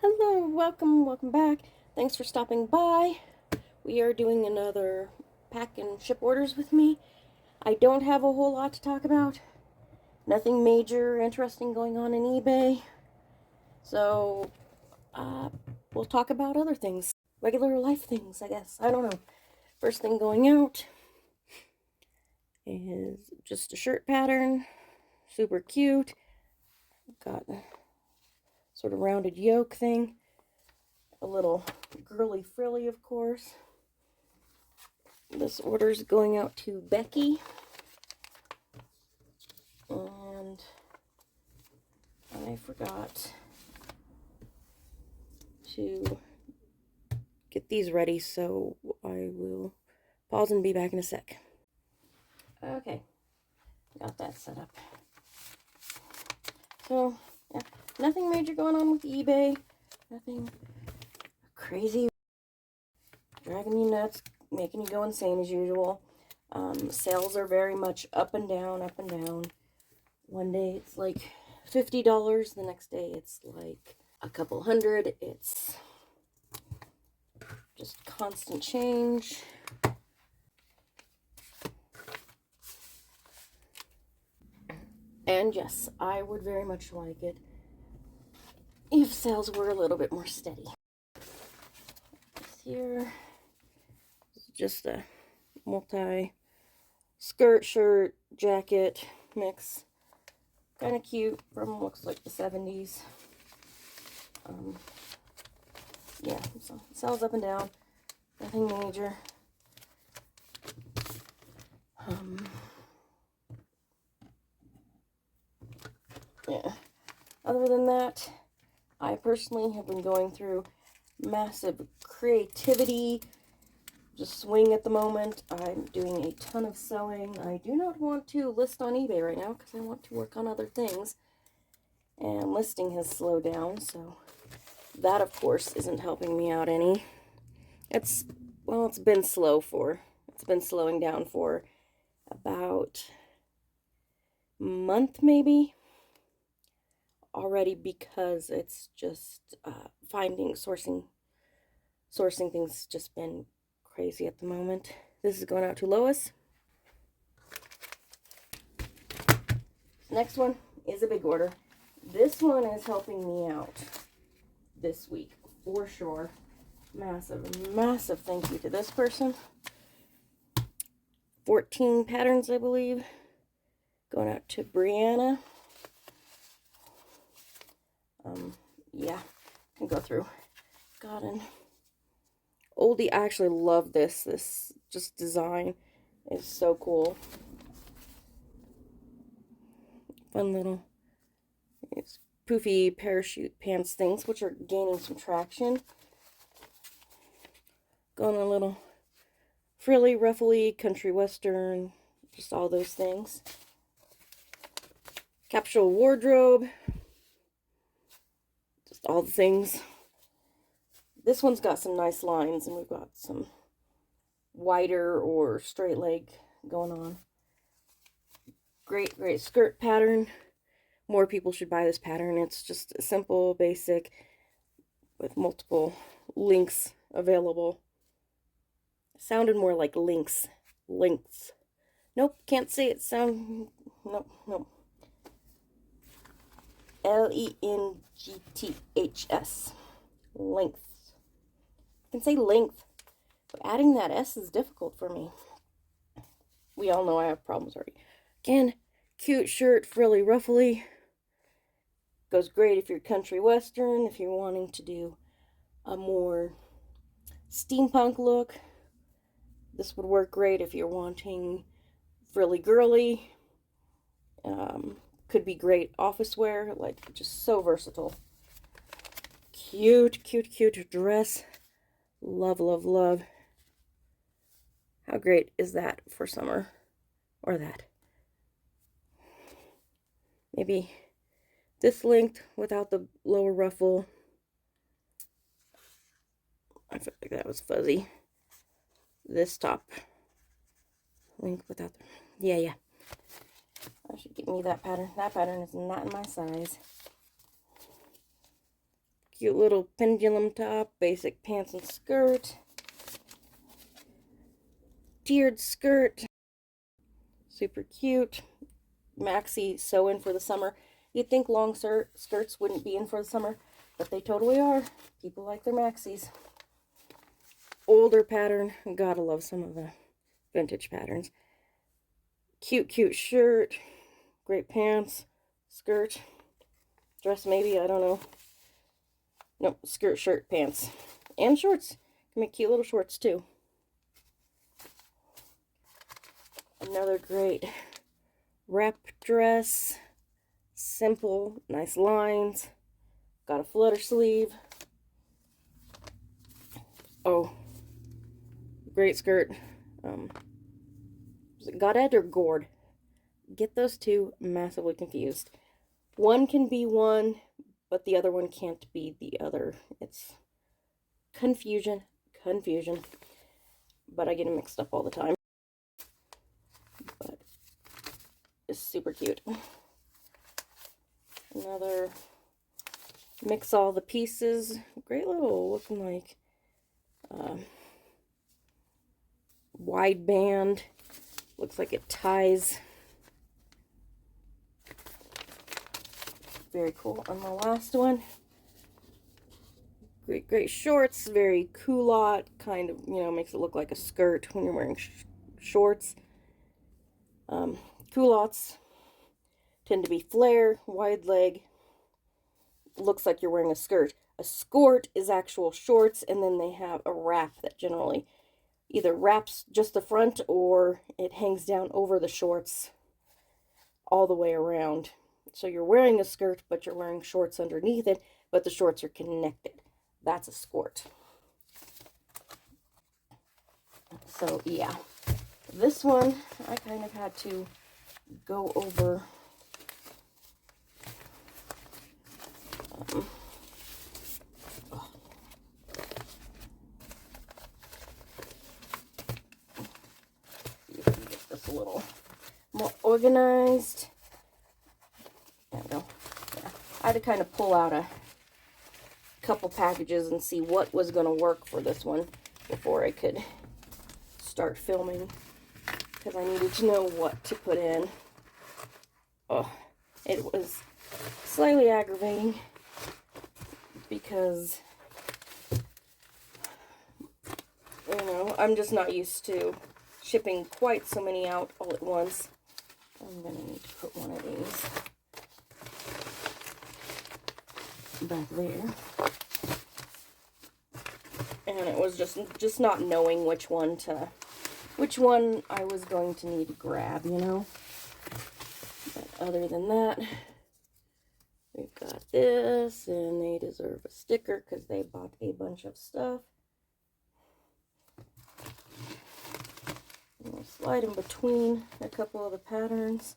Hello, welcome back. Thanks for stopping by. We are doing another pack and ship orders with me. I don't have a whole lot to talk about. Nothing major interesting going on in eBay. So, uh, we'll talk about other things. Regular life things, I guess. I don't know. First thing going out is just a shirt pattern. Super cute. Got a sort of rounded yoke thing. A little girly frilly, of course. This order's going out to Becky. And I forgot to get these ready, so I will pause and be back in a sec. Okay, got that set up. So, yeah, nothing major going on with eBay. Nothing crazy driving you nuts, making you go insane as usual. Sales are very much up and down, up and down. One day it's like $50, the next day it's like a couple hundred. It's just constant change. And yes, I would very much like it if sales were a little bit more steady. This here is just a multi skirt, shirt, jacket mix. Kind of cute, from looks like the 70s. Yeah, so sells up and down. Nothing major. Yeah. Other than that, I personally have been going through massive creativity just swing at the moment. I'm doing a ton of sewing. I do not want to list on eBay right now because I want to work on other things. And listing has slowed down, so that, of course, isn't helping me out any. It's been slowing down for about a month maybe already, because it's just sourcing things just been crazy at the moment. This is going out to Lois. Next one is a big order. This one is helping me out this week for sure. Massive thank you to this person. 14 patterns, I believe. Going out to Brianna. Yeah, can go through. Got an oldie. I actually love this. This just design is so cool. Fun little poofy parachute pants things, which are gaining some traction. Going a little frilly, ruffly, country western, just all those things. Capsule wardrobe, just all the things. This one's got some nice lines, and we've got some wider or straight leg going on. Great skirt pattern. More people should buy this pattern. It's just simple, basic, with multiple links available. Sounded more like links. Links. Nope, can't say it. Nope. Lengths. Length. I can say length, but adding that S is difficult for me. We all know I have problems already. Again, cute shirt, frilly, ruffly. Goes great if you're country western, if you're wanting to do a more steampunk look. This would work great if you're wanting frilly girly. Could be great office wear, like just so versatile. Cute dress. Love. How great is that for summer? Or that. Maybe this length without the lower ruffle. I felt like that was fuzzy. This top length without the... Yeah. I should get me that pattern. That pattern is not in my size. Cute little pendulum top, basic pants and skirt. Tiered skirt. Super cute. Maxi sew in for the summer. You'd think long skirts wouldn't be in for the summer, but they totally are. People like their maxis. Older pattern. Gotta love some of the vintage patterns. Cute, cute shirt. Great pants. Skirt. Dress maybe, I don't know. Nope, skirt, shirt, pants. And shorts. Can make cute little shorts too. Another great wrap dress. Simple, nice lines. Got a flutter sleeve. Oh, great skirt. Is it Goddard or Gord? Get those two massively confused. One can be one, but the other one can't be the other. It's confusion. But I get them mixed up all the time. But it's super cute. Another mix all the pieces. Great little looking like wide band. Looks like it ties. Very cool. On the last one, great shorts. Very culotte, kind of, you know, makes it look like a skirt when you're wearing shorts. Culottes tend to be flare, wide leg. Looks like you're wearing a skirt. A skirt is actual shorts, and then they have a wrap that generally either wraps just the front or it hangs down over the shorts all the way around. So you're wearing a skirt, but you're wearing shorts underneath it, but the shorts are connected. That's a skirt. So yeah, this one I kind of had to go over see if we can get this a little more organized. There we go. Yeah. I had to kind of pull out a couple packages and see what was going to work for this one before I could start filming, because I needed to know what to put in. Oh, it was slightly aggravating because, you know, I'm just not used to shipping quite so many out all at once. I'm going to need to put one of these back there. And it was just not knowing which one I was going to need to grab, you know. But other than that, we've got this, and they deserve a sticker because they bought a bunch of stuff. And we'll slide in between a couple of the patterns.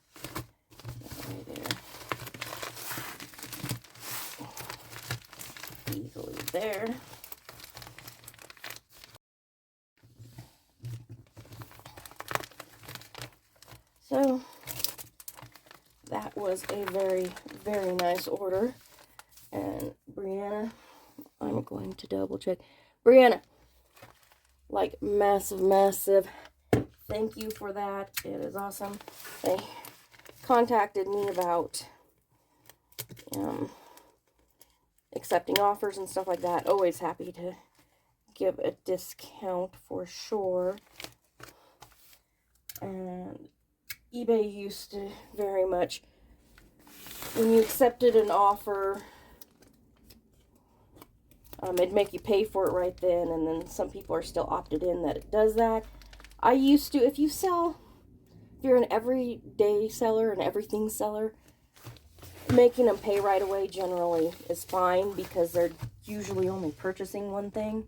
Right there. Easily there. So that was a very, very nice order. And Brianna, I'm going to double check. Brianna, like massive thank you for that. It is awesome. They contacted me about accepting offers and stuff like that. Always happy to give a discount for sure. And eBay used to very much, when you accepted an offer, it'd make you pay for it right then, and then some people are still opted in that it does that. I used to, if you're an everyday seller, an everything seller, making them pay right away generally is fine because they're usually only purchasing one thing.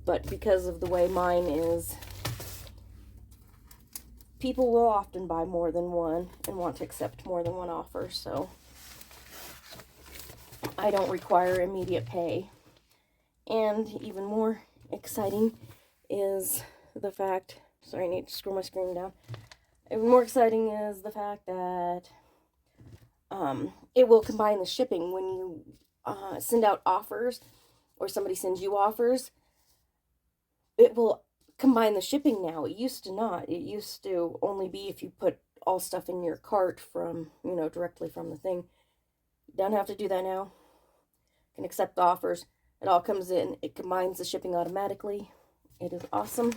But because of the way mine is, people will often buy more than one and want to accept more than one offer, so I don't require immediate pay. And even more exciting is the fact, sorry, I need to scroll my screen down. Even more exciting is the fact that it will combine the shipping when you send out offers or somebody sends you offers. It will combine the shipping now. It used to not. It used to only be if you put all stuff in your cart from, directly from the thing. You don't have to do that now. You can accept offers. It all comes in. It combines the shipping automatically. It is awesome.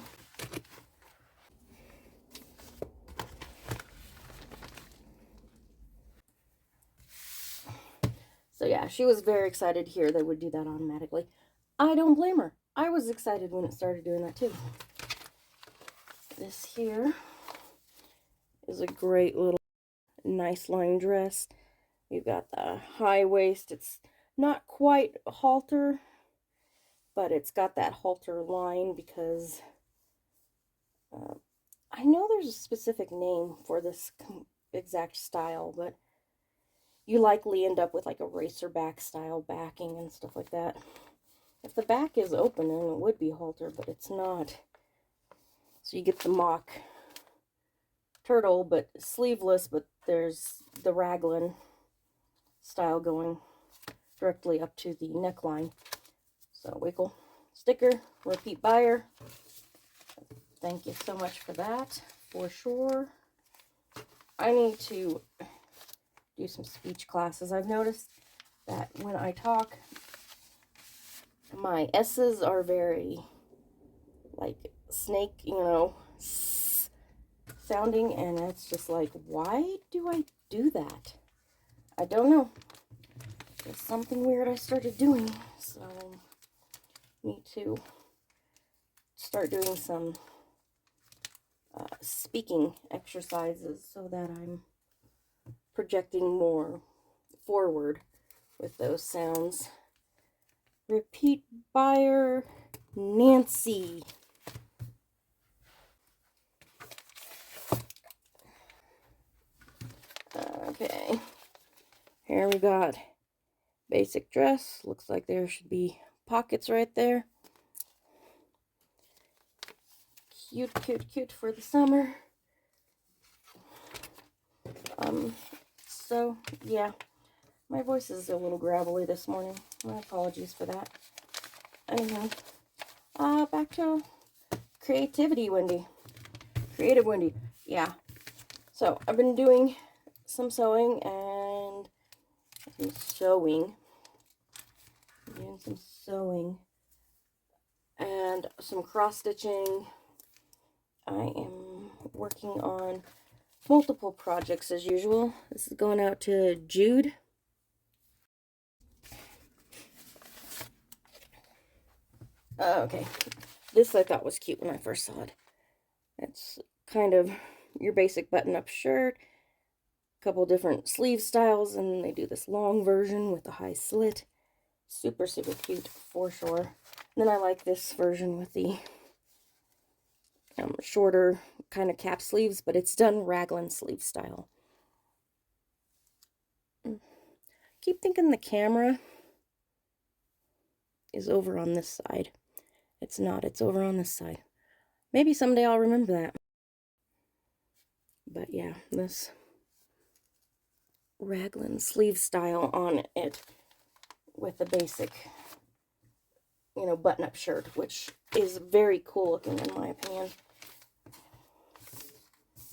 So yeah, she was very excited to hear they would do that automatically. I don't blame her. I was excited when it started doing that too. This here is a great little nice line dress. You've got the high waist. It's not quite a halter, but it's got that halter line because I know there's a specific name for this exact style, but you likely end up with like a racer back style backing and stuff like that. If the back is open, then it would be halter, but it's not. So you get the mock turtle, but sleeveless, but there's the raglan style going directly up to the neckline. So wiggle, sticker, repeat buyer. Thank you so much for that, for sure. I need to do some speech classes. I've noticed that when I talk, my S's are very, like, snake, sounding, and it's just like, why do I do that? I don't know. It's something weird I started doing, so need to start doing some speaking exercises so that I'm projecting more forward with those sounds. Repeat buyer, Nancy. Okay, here we got basic dress. Looks like there should be pockets right there. Cute, cute, cute for the summer. So yeah, my voice is a little gravelly this morning. My apologies for that. Anyhow, back to creativity, Wendy. Creative Wendy. Yeah. So I've been doing some sewing and some sewing. Doing some sewing and some cross stitching. I am working on multiple projects as usual. This is going out to Jude. Okay, this I thought was cute when I first saw it. It's kind of your basic button-up shirt, a couple different sleeve styles, and they do this long version with a high slit. Super, super cute for sure. And then I like this version with the shorter kind of cap sleeves, but it's done raglan sleeve style. Keep thinking the camera is over on this side. It's not. It's over on this side. Maybe someday I'll remember that. But yeah, this raglan sleeve style on it with the basic, button-up shirt, which is very cool looking in my opinion.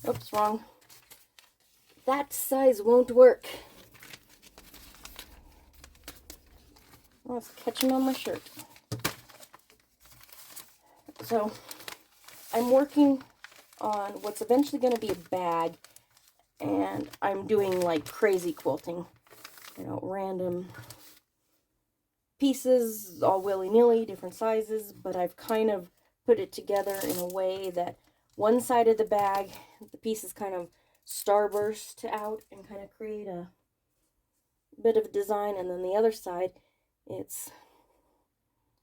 Oops, wrong. That size won't work. Oh, it's catching on my shirt. So, I'm working on what's eventually going to be a bag, and I'm doing like crazy quilting. Random pieces, all willy-nilly, different sizes, but I've kind of put it together in a way that one side of the bag, the pieces kind of starburst out and kind of create a bit of a design, and then the other side, it's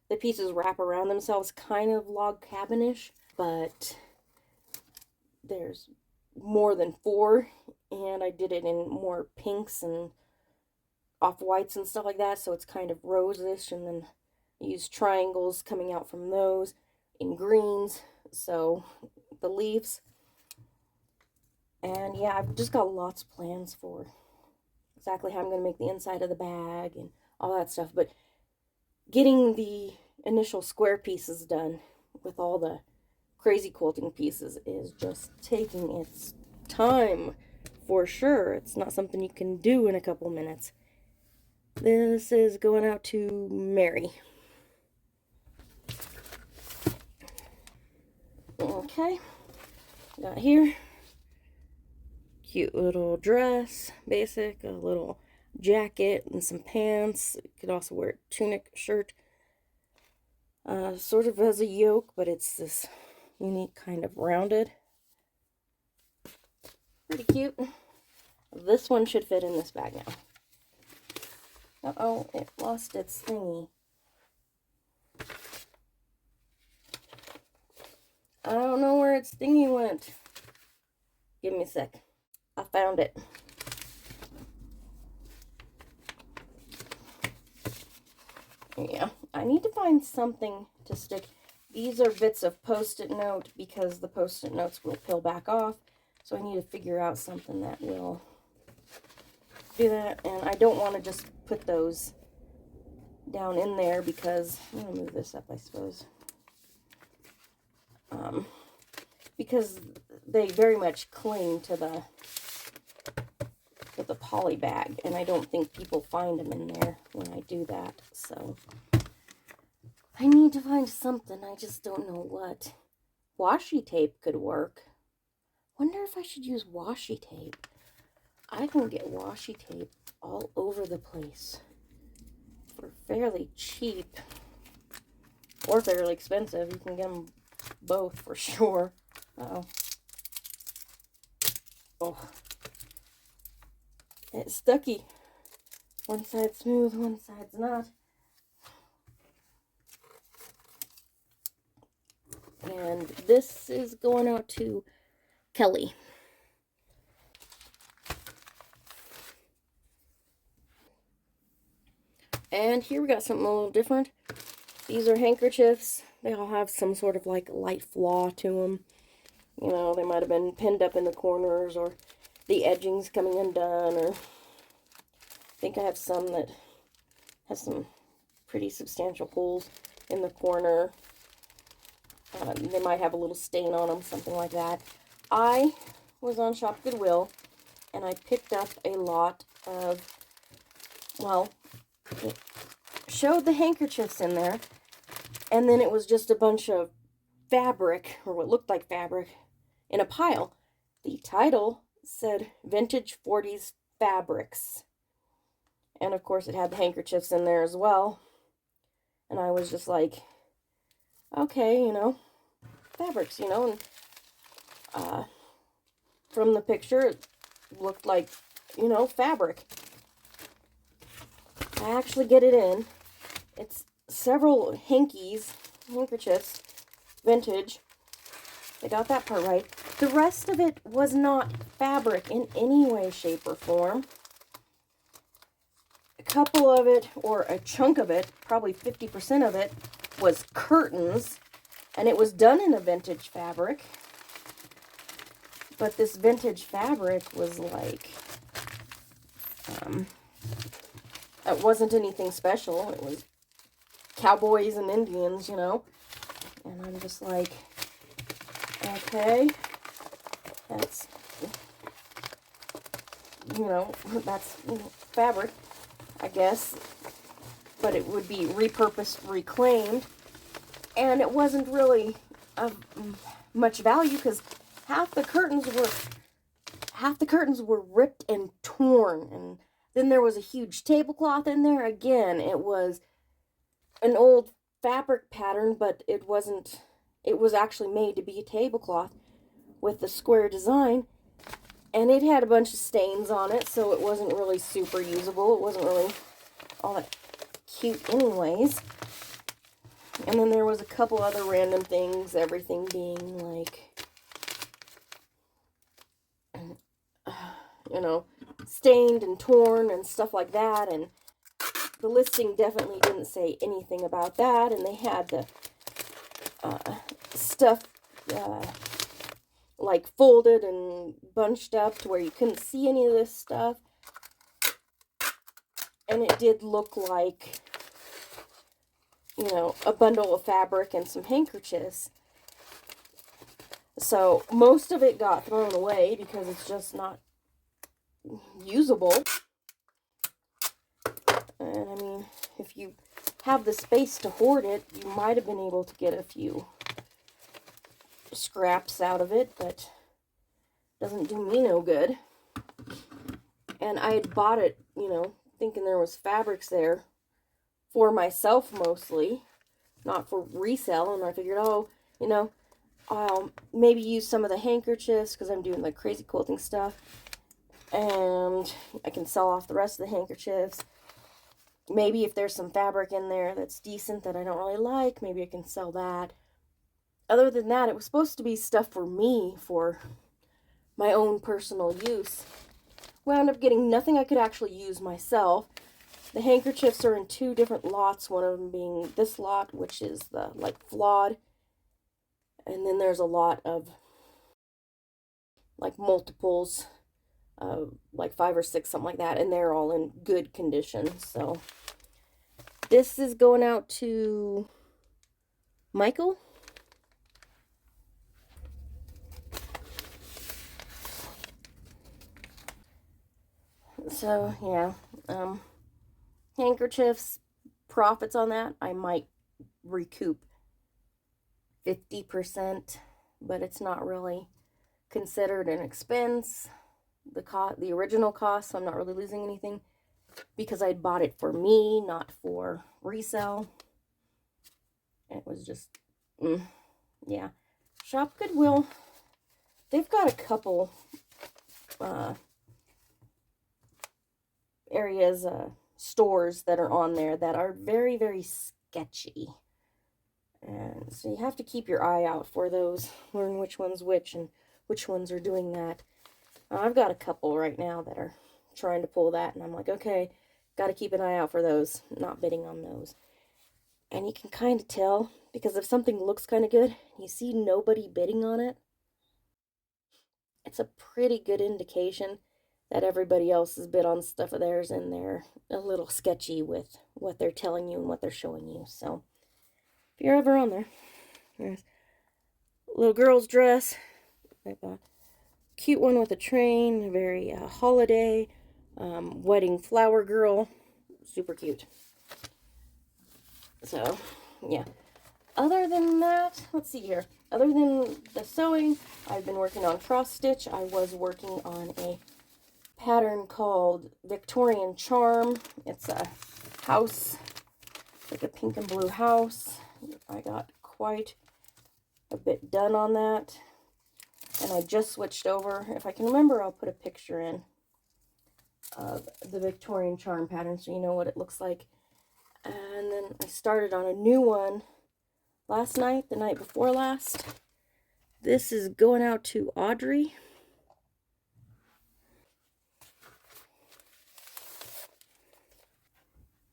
the pieces wrap around themselves, kind of log cabin-ish, but there's more than 4, and I did it in more pinks and off-whites and stuff like that, so it's kind of rose-ish, and then I use triangles coming out from those in greens, so the leaves. And yeah, I've just got lots of plans for exactly how I'm going to make the inside of the bag and all that stuff. But getting the initial square pieces done with all the crazy quilting pieces is just taking its time for sure. It's not something you can do in a couple minutes. This is going out to Mary. Okay, got here, cute little dress, basic, a little jacket and some pants. You could also wear a tunic shirt. Sort of has a yoke, but it's this unique kind of rounded. Pretty cute. This one should fit in this bag now. Uh-oh, it lost its thingy. I don't know where its thingy went. Give me a sec. I found it. Yeah, I need to find something to stick. These are bits of Post-it note because the Post-it notes will peel back off. So I need to figure out something that will do that. And I don't want to just put those down in there because I'm going to move this up, I suppose. Because they very much cling to the poly bag, and I don't think people find them in there when I do that. So I need to find something. I just don't know what. Washi tape could work. Wonder if I should use washi tape. I can get washi tape all over the place for fairly cheap or fairly expensive. You can get them both for sure. Uh-oh. Oh. It's stucky. One side's smooth, one side's not. And this is going out to Kelly. And here we got something a little different. These are handkerchiefs. They all have some sort of like light flaw to them. You know, they might have been pinned up in the corners, or the edging's coming undone, or I think I have some that has some pretty substantial holes in the corner. They might have a little stain on them, something like that. I was on Shop Goodwill, and I picked up a lot of, well, it showed the handkerchiefs in there, and then it was just a bunch of fabric, or what looked like fabric, in a pile. The title said Vintage 40s Fabrics. And of course it had the handkerchiefs in there as well. And I was just like, okay, you know, fabrics, you know. And from the picture, it looked like, you know, fabric. I actually get it in. It's several handkerchiefs, vintage. They got that part right. The rest of it was not fabric in any way, shape, or form. A couple of it, or a chunk of it, probably 50% of it, was curtains, and it was done in a vintage fabric. But this vintage fabric was like, it wasn't anything special. It was cowboys and Indians, you know. And I'm just like, okay, that's, you know, that's fabric, I guess. But it would be repurposed, reclaimed. And it wasn't really of much value because half the curtains were ripped and torn. And then there was a huge tablecloth in there. Again, it was an old fabric pattern, but it wasn't, it was actually made to be a tablecloth with the square design. And it had a bunch of stains on it, so it wasn't really super usable. It wasn't really all that cute anyways. And then there was a couple other random things, everything being like, you know, stained and torn and stuff like that. And the listing definitely didn't say anything about that. And they had the stuff like folded and bunched up to where you couldn't see any of this stuff. And it did look like, you know, a bundle of fabric and some handkerchiefs. So most of it got thrown away because it's just not usable. And I mean, if you have the space to hoard it, you might have been able to get a few scraps out of it, but doesn't do me no good. And I had bought it, you know, thinking there was fabrics there for myself mostly, not for resale. And I figured, oh, you know, I'll maybe use some of the handkerchiefs because I'm doing like crazy quilting stuff, and I can sell off the rest of the handkerchiefs. Maybe if there's some fabric in there that's decent that I don't really like, maybe I can sell that. Other than that, it was supposed to be stuff for me, for my own personal use. Wound up getting nothing I could actually use myself. The handkerchiefs are in 2 different lots, one of them being this lot, which is the like flawed, and then there's a lot of like multiples, like 5 or 6, something like that, and they're all in good condition. So this is going out to Michael. So yeah, handkerchiefs, profits on that, I might recoup 50%, but it's not really considered an expense. The original cost, so I'm not really losing anything because I bought it for me, not for resale. It was just, yeah. Shop Goodwill, they've got a couple areas, stores that are on there that are very, very sketchy. And so you have to keep your eye out for those, learn which one's which and which ones are doing that. I've got a couple right now that are trying to pull that, and I'm like, okay, got to keep an eye out for those, not bidding on those. And you can kind of tell, because if something looks kind of good, you see nobody bidding on it, it's a pretty good indication that everybody else has bid on stuff of theirs, and they're a little sketchy with what they're telling you and what they're showing you. So if you're ever on there, there's a little girl's dress. I've got a cute one with a train, a very holiday, wedding flower girl, super cute. So yeah, other than that, let's see here. Other than the sewing, I've been working on cross stitch. I was working on a pattern called Victorian Charm. It's a house, like a pink and blue house. I got quite a bit done on that, and I just switched over. If I can remember, I'll put a picture in of the Victorian Charm pattern so you know what it looks like. And then I started on a new one last night, the night before last. This is going out to Audrey.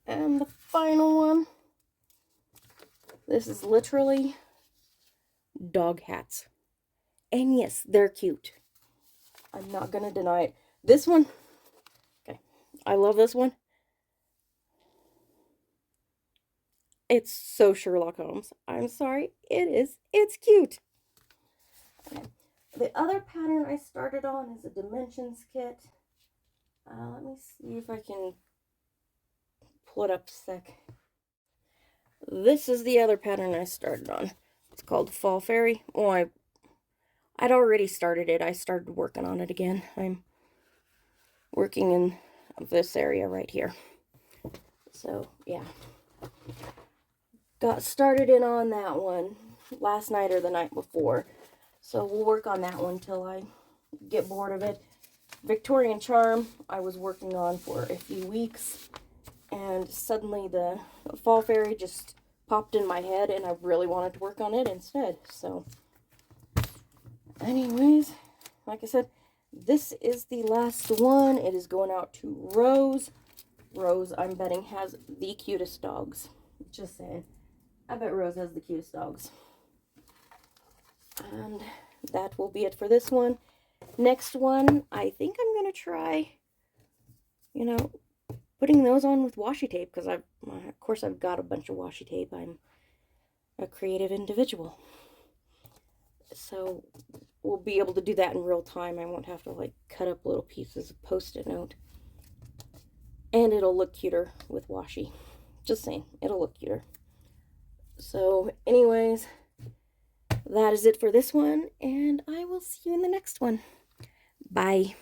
And the final one, this is literally dog hats. And yes, they're cute. I'm not going to deny it. This one, okay, I love this one. It's so Sherlock Holmes. I'm sorry, it is. It's cute. Okay. The other pattern I started on is a Dimensions kit. Let me see if I can pull it up a sec. This is the other pattern I started on. It's called Fall Fairy. Oh, I'd already started it. I started working on it again. I'm working in this area right here. So, yeah. Got started in on that one last night or the night before. So we'll work on that one till I get bored of it. Victorian Charm I was working on for a few weeks, and suddenly the Fall Fairy just popped in my head, and I really wanted to work on it instead. So anyways, like I said, this is the last one. It is going out to Rose. Rose, I'm betting, has the cutest dogs. Just saying. I bet Rose has the cutest dogs. And that will be it for this one. Next one, I think I'm going to try, you know, putting those on with washi tape, because of course I've got a bunch of washi tape. I'm a creative individual. So we'll be able to do that in real time. I won't have to like cut up little pieces of Post-it note. And it'll look cuter with washi. Just saying, it'll look cuter. So anyways, that is it for this one, and I will see you in the next one. Bye.